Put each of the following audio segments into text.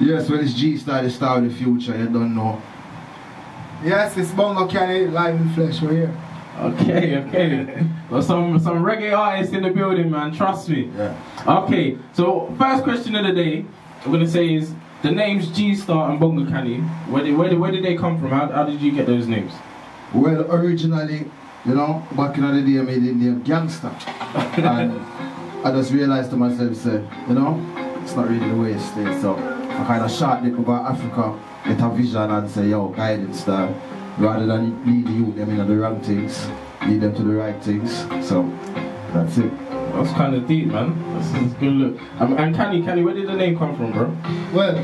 Yes, well, it's Geestarr, the star of the future, you don't know. Yes, it's Bongo Kanny, live in flesh, we're here. Okay, okay. Well, some reggae artists in the building, man, trust me. Yeah. Okay, so first question of the day, I'm going to say is, the names Geestarr and Bongo Kanny, where did they come from? How did you get those names? Well, originally, you know, back in the day I made the name Gangster. And I just realized to myself, say, you know, it's not really the way it stays. So I kind of shot it about Africa, get a vision and say, yo, guidance there. Rather than lead the youth them into the wrong things, lead them to the right things. So that's it. That's kind of deep, man. That's a good look. And Kanny, where did the name come from, bro? Well,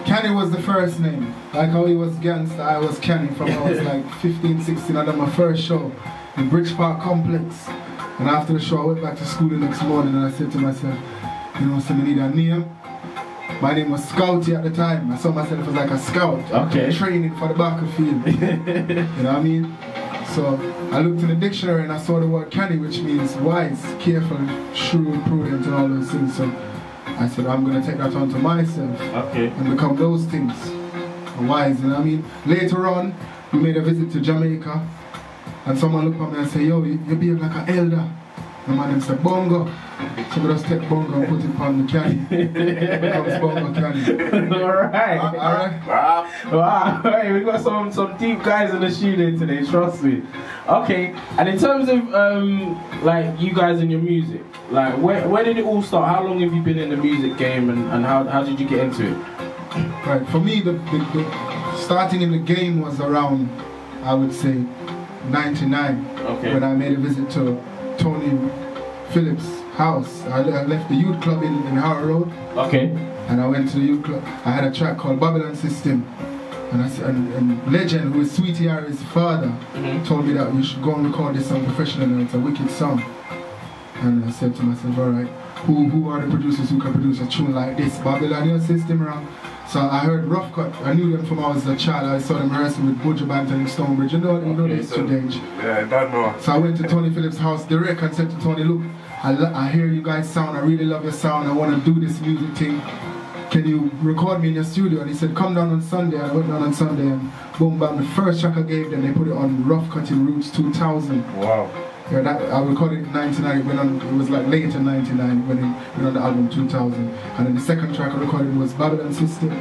Kanny was the first name. Like how he was Gangster, I was Kanny from I was like 15, 16. I done my first show in Bridge Park Complex. And after the show, I went back to school the next morning and I said to myself, you know, so I need a name. My name was Scouty at the time. I saw myself as like a scout. Okay. Training for the battlefield. You know what I mean? So I looked in the dictionary and I saw the word Kanny, which means wise, careful, shrewd, prudent, and all those things. So I said, I'm going to take that on to myself. Okay. And become those things. Wise, you know what I mean? Later on, we made a visit to Jamaica. And someone looked at me and said, yo, you behave like an elder. And my name said, Bongo. So we just take Bongo and put it on the Kanny. It becomes Bongo Kanny. Alright. Alright? Wow. Hey, we got some deep guys in the studio today, trust me. Okay, and in terms of like you guys and your music, like where did it all start? How long have you been in the music game and how did you get into it? Right, for me the starting in the game was around, I would say, 99. Okay. When I made a visit to Tony Phillips' house. I left the youth club in Harrow Road. Okay. And I went to the youth club. I had a track called Babylon System. And Legend, who is Sweetie Harry's father, told me that you should go and record this song professionally and it's a wicked song. And I said to myself, alright, who are the producers who can produce a tune like this? Babylonian System around. So I heard Rough Cut. I knew them from when I was a child. I saw them rehearsing with Buju Banton in Stonebridge. You know this to Dange. Yeah, I don't know. So I went to Tony Phillips' house direct and said to Tony, look, I hear you guys sound, I really love your sound, I want to do this music thing. Can you record me in your studio? And he said, come down on Sunday. And I went down on Sunday and boom, bam, the first track I gave them, they put it on Rough Cutting Roots 2000. Wow. Yeah, I recorded it in 99, it was like late in 99 when it went on the album 2000. And then the second track I recorded was Babylon System.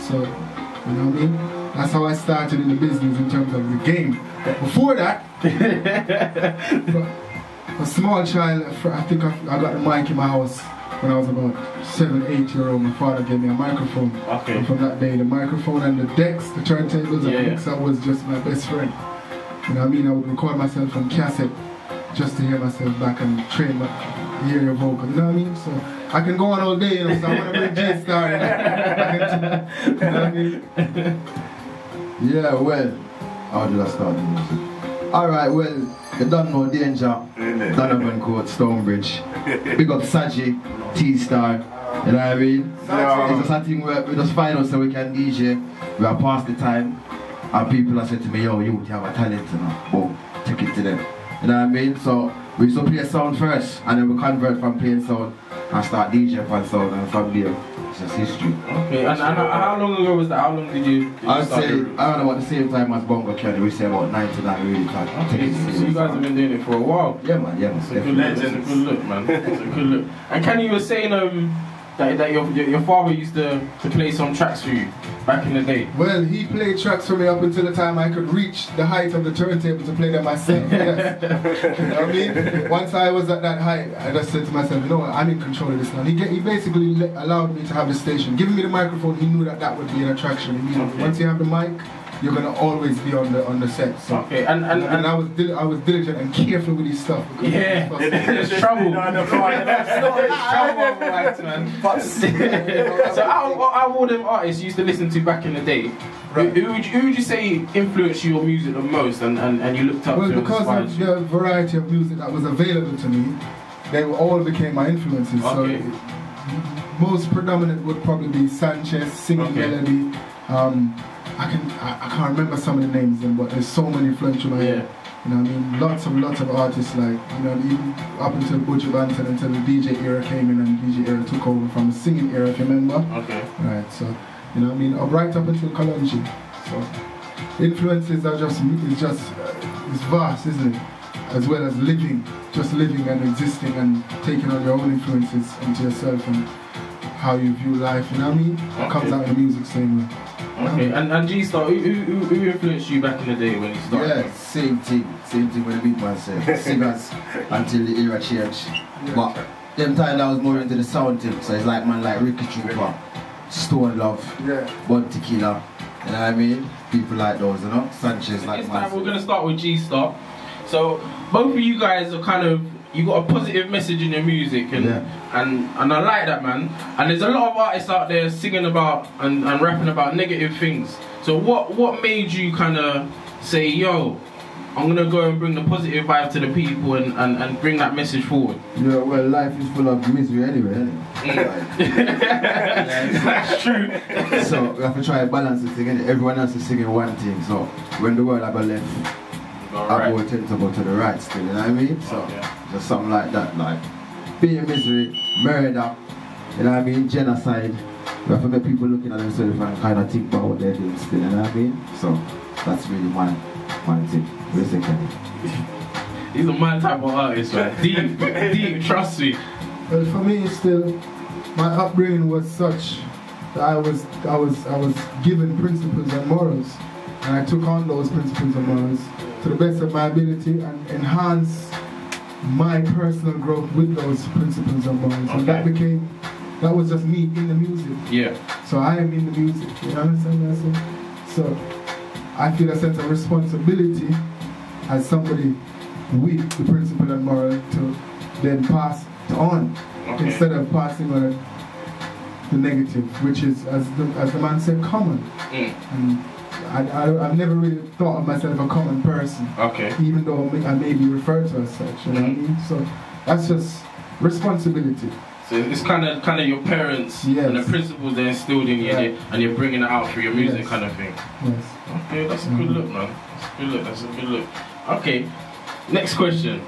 So, you know what I mean? That's how I started in the business in terms of the game. But before that, a small child, I think I got the mic in my house when I was about 7, 8 years old. My father gave me a microphone. Okay. And from that day, the microphone and the decks, the turntables, and the mixer was just my best friend. You know what I mean? I would record myself on cassette just to hear myself back and train my hear your vocal. You know what I mean? So I can go on all day, you know, so I want to bring Geestarr in. You know what I mean? Yeah, well, how did I start the music? Alright, well, you don't know Dange, Donovan Court, Stonebridge. Big up Saji, T-Star, you know what I mean? Yeah. It's just a thing where we just find out so we can DJ, we are past the time, and people have said to me, yo, you have a talent, you know, boom, take it to them. You know what I mean? So we used to play sound first, and then we convert from playing sound and start DJing on sound, and from there, it's just history. Okay, and how long ago was that? How long did you I'd say, I don't know, about the same time as Bongo Kanny, we say about 99 really time. Okay, so you guys have been doing it for a while. Yeah man, yeah man. It's a good look, it's a good look, man. It's a good look. And Kanny, you were saying that your father used to play some tracks for you back in the day. Well, he played tracks for me up until the time I could reach the height of the turntable to play them myself. Yes. You know what I mean? Once I was at that height, I just said to myself, no, I'm in control of this now. He basically allowed me to have the station. Giving me the microphone, he knew that would be an attraction immediately. Okay. Once you have the mic, you're gonna always be on the set. So. Okay, and I was diligent and careful with his stuff. Yeah, there's trouble. There's trouble, right, man. So out of all them artists you used to listen to back in the day, right, who would you say influenced your music the most, and you looked up to? Well, because of the variety of music that was available to me, they all became my influences. Okay. So most predominant would probably be Sanchez, Singing Melody. I can't remember some of the names, but there's so many flowing through my head. You know what I mean? Lots of artists, like, you know, even up until Butcher Banton, until the DJ era came in and DJ era took over from the singing era, if you remember. Okay. Right, so, you know what I mean? Right up until Kalonji. So, influences are it's vast, isn't it? As well as living and existing and taking on your own influences into yourself and how you view life, you know what I mean? It comes out in the music same way. Okay, and Geestarr, who influenced you back in the day when you started? Yeah, same thing with the big man said. Singers until the era changed. Yeah. But them time I was more into the sound thing, so it's like man like Ricky Trooper, Stone Love, Bud Tequila, you know what I mean? People like those, you know? Sanchez like this man. time we're gonna start with Geestarr. So both of you guys are kind of, you got a positive message in your music, and I like that, man. And there's a lot of artists out there singing about and rapping about negative things. So what made you kind of say, yo, I'm gonna go and bring the positive vibe to the people and bring that message forward? Yeah, well, life is full of misery anyway, isn't it? That's true. So we have to try to balance the thing, innit? Everyone else is singing one thing, so when the world I go left, I go tend to go to the right still, you know what I mean? So just something like that, like being misery, murder, you know what I mean? Genocide. We have to make people looking at themselves and kind of think about what they're doing still, you know what I mean? So that's really my thing. Basically. He's a man type of artist, man. Deep, trust me. Well, for me, still, my upbringing was such that I was given principles and morals, and I took on those principles and morals to the best of my ability and enhance my personal growth with those principles and morals. Okay. And that was just me in the music. Yeah. So I am in the music. You understand what I'm saying? So I feel a sense of responsibility as somebody with the principle and moral to then pass it on, instead of passing on the negative, which is, as the man said, common. And I've never really thought of myself a common person, even though I may be referred to as such. You know what I mean? So that's just responsibility. So it's kind of your parents and the principles they instilled in you, and you're bringing it out through your music, kind of thing. Yes. Okay, that's a good look, man. That's a good look. Okay, next question.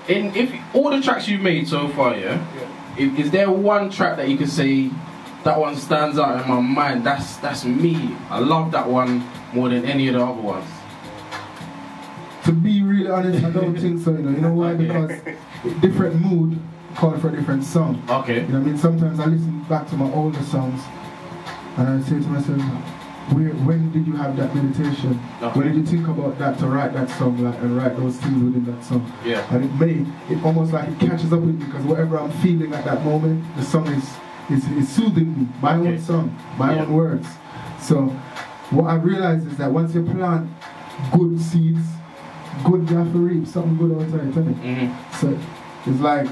If all the tracks you've made so far, is there one track that you could say that one stands out in my mind? That's me. I love that one more than any of the other ones. To be really honest, I don't think so. You know why? Because different mood call for a different song. Okay. You know what I mean? Sometimes I listen back to my older songs and I say to myself, when did you have that meditation? When did you think about that to write that song, and write those things within that song? Yeah. And it almost like it catches up with me, because whatever I'm feeling at that moment, the song is soothing me. My own song, my own words. So what I realized is that once you plant good seeds, good you have to reap something good outside, isn't it? So it's like,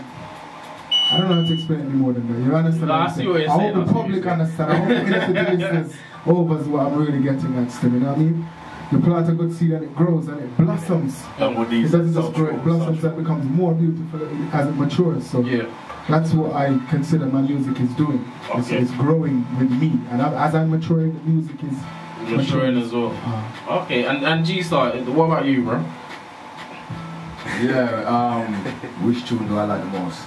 I don't know how to explain it any more than that. You understand? I see what you're saying. I hope the public understand. I hope the innocent listeners overs what I'm really getting at still, you know what I mean? You plant a good seed and it grows and it blossoms. It doesn't just grow, it blossoms and becomes more beautiful as it matures. So that's what I consider my music is doing. It's growing with me. And as I'm maturing, the music is maturing as well. Okay, and Geestarr, what about you, bro? Yeah, which tune do I like the most?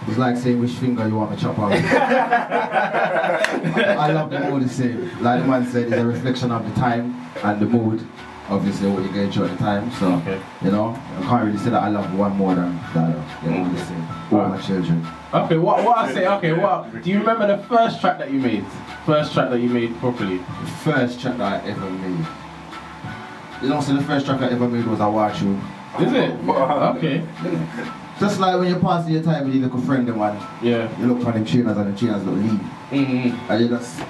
It's like saying which finger you want to chop out. I love them all the same. Like the man said, it's a reflection of the time and the mood. Obviously, what you're going through at the time. So, you know, I can't really say that I love one more than the other. They're all the same. All my children. Okay, what I say, do you remember the first track that you made? First track that you made properly? The first track that I ever made. You know, so the first track I ever made was I Watch You. Is it? Okay. Just like when you're passing your time with your little friend, man. Yeah. You look for them tuners and the tuners look lead. And you just be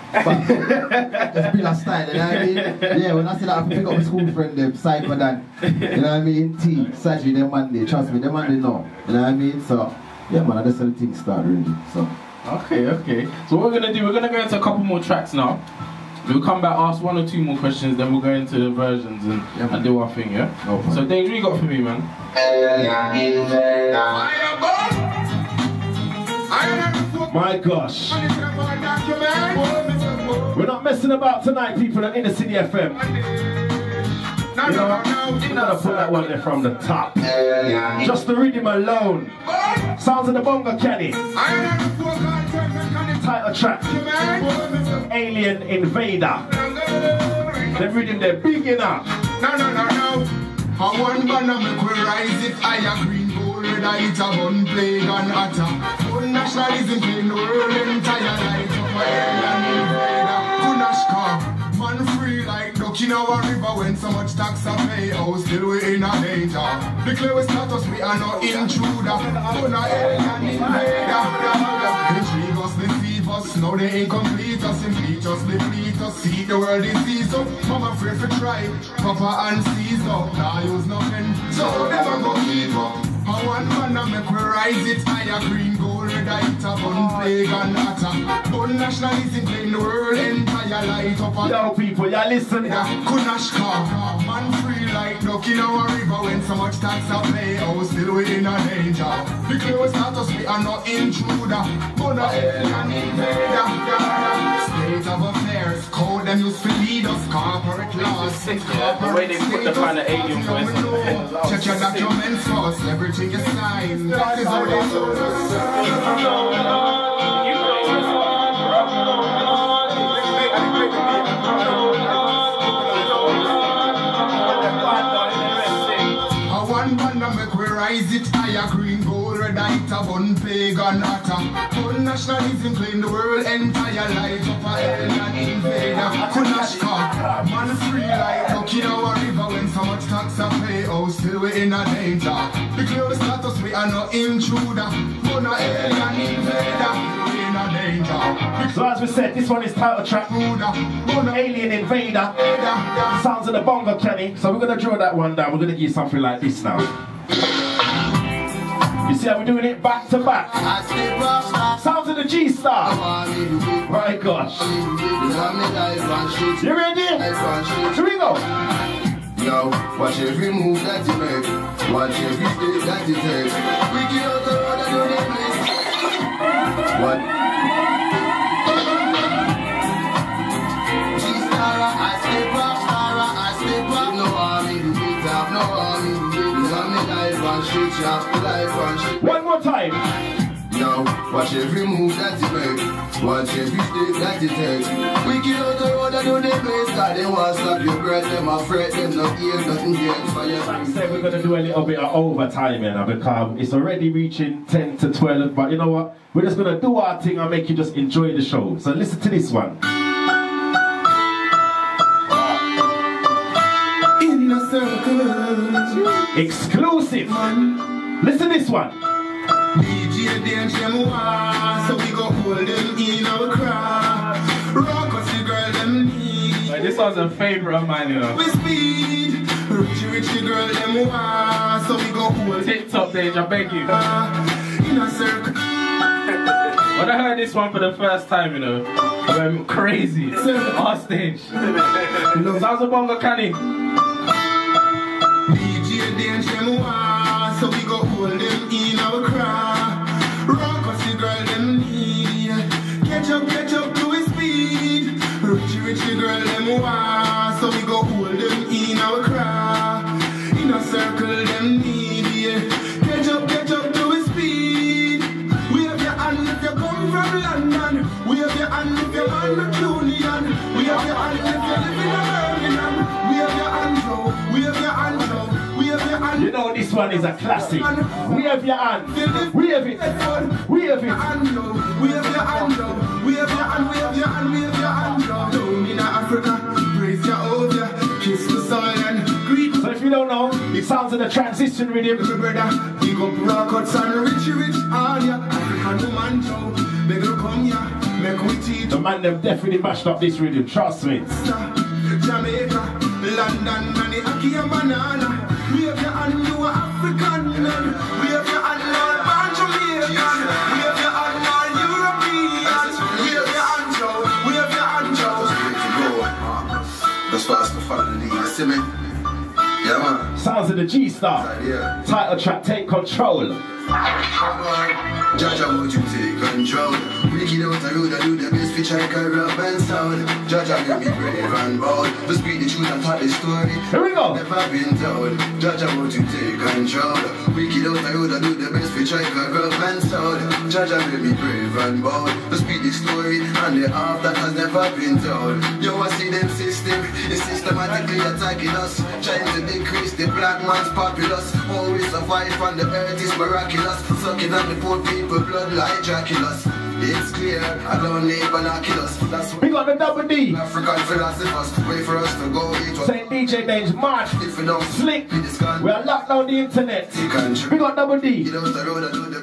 that style, you know what I mean? Yeah, when I say that, I pick up my school friend, them Psycho Dan. You know what I mean? T, Saturday, them Monday, trust me, them Monday know. You know what I mean? So, yeah, man, that's how the things start really. So. Okay. So what we're gonna do, we're gonna go into a couple more tracks now. We'll come back, ask one or two more questions, then we'll go into the versions and do our thing, yeah? No problem. So Dange, what you got for me, man? My gosh. We're not messing about tonight, people at Innacityfm. No, You know, no, no. you gotta put that one there from the top. Just the rhythm alone. Sounds of the Bongo Kanny. Title track. Alien Invader. The rhythm they're big enough. No, no, no, no. I want banana make we rise it higher. Green, gold, red, it's a gun, plague and attack. One nationalism clean the world entire light up a alien invader. Kunashka, man free like duck in our river when so much tax I pay. Oh, still we in a danger. Declare we status, we are no intruder. One alien invader. Intrigue us, deceive us, now they incomplete us, impeach us, deplete us, see the world disease up. I'm afraid to try, Papa and seize up. Nah, use nothing, so never go keep up. I want man and make we rise it higher. Green, gold, red, it's a gun, plague and attack. One nationalism claim the world entire light up. Yo people, y'all listen. Kunashka, man free like duck in our river when so much tax I pay. Oh, still we in a danger. Declare we status, we are no intruder. But a alien invader. State of affairs, code them used to lead us. Corporate laws, The way they put the kind of alien voice on the head. check your documents first, everything is signed. That is how they told us. I want banana make we rise it higher. Green, gold, red, it's a bun, pagan attack. One nationalism claim the world entire light up a alien invader. Kunashka, man free like duck in our river when so much tax I pay. Oh, still we in a danger. Declare the status, we are no intruder. One alien invader, we in a danger. So as we said, this one is title track. Alien Invader. Sounds of the Bongo Kanny. So we're gonna draw that one down. We're gonna give you something like this now. You see how we're doing it back to back. Sounds of the Geestarr. My gosh. You ready? Here we go. Yo, watch every move that you make. Watch every step that you take. We get out the road and do the place. What? Geestarr, I step up, Star, I step up. No army, do beat up, no army, do beat up. Me life and shit, shop, life and shit. One more time. Yo, watch every move that you make. Watch every step that you take. We get out the road and do the place. Cause they want to stop your breath, them afraid, them not hear nothing yet. Like I said, we're gonna do a little bit of overtime now because it's already reaching 10 to 12. But you know what? We're just gonna do our thing and make you just enjoy the show. So listen to this one. In a circle. Exclusive. Listen to this one. DJ Dange, so we go hold them in our crowd. Rock us the girl them need. Like, this was a favorite of mine, you know. We speed, richy girl them so we go hold TikTok Dange, I beg you. in a circle. When I heard this one for the first time, you know, I went crazy. On stage. Sounds of Bongo Kanny. DJ Dange, so we go hold them in our crowd. Rock us the girl them need. Catch up to his speed. Richy girl them so we go hold them in our crowd. In a circle them need, yeah. Catch up to his speed. We have your hand if you come from London. We have your hand if you're on the Union. We have your hand if you live in Birmingham. We have your hand, we have your hand, we have your hand. You know this one is a classic. We have your hand. We have it. We have it. We have your hand, we have your hand, we have your hand, we have your hand. Down in Africa, praise Jehovah, kiss the soil and greet. So if you don't know, it sounds in the transition rhythm. My brother, big up Kutz and rich all ya. African woman Joe, beg you come ya, make we teach. The man them definitely mashed up this rhythm, trust me. Jamaica, London, and the Aki and banana. We have your hand, you are African. We have your hand, all born Jamaican. We have your hand, all European. We have your hand, Joe. We have your hand, Joe. That's fast to follow the lead, you see me? Yeah, man. Sounds of the Geestarr. Yeah. Title track, Take Control. Judge, I want you to take control. We get out the road and do the best for try corrupt and sound. Judge I make me brave and bold. To speak the truth and tell the story. Here we go. Never been told. Judge I want to take control. Wicked out the road, I do the best. We try corrupt and sound. Judge I make me brave and bold. To speak the story and the half that has never been told. You want see them system is systematically attacking us, trying to decrease the black man's populace. All we survive on the earth is miraculous, sucking on the poor people blood like Dracula's. It's clear, I don't need binoculars. That's what We got the double D. African philosophers wait for us to go. It was Saying DJ Dange, March, if we don't Slick. we just can't We are locked down the internet. take control. We got double D. Get out the road and do the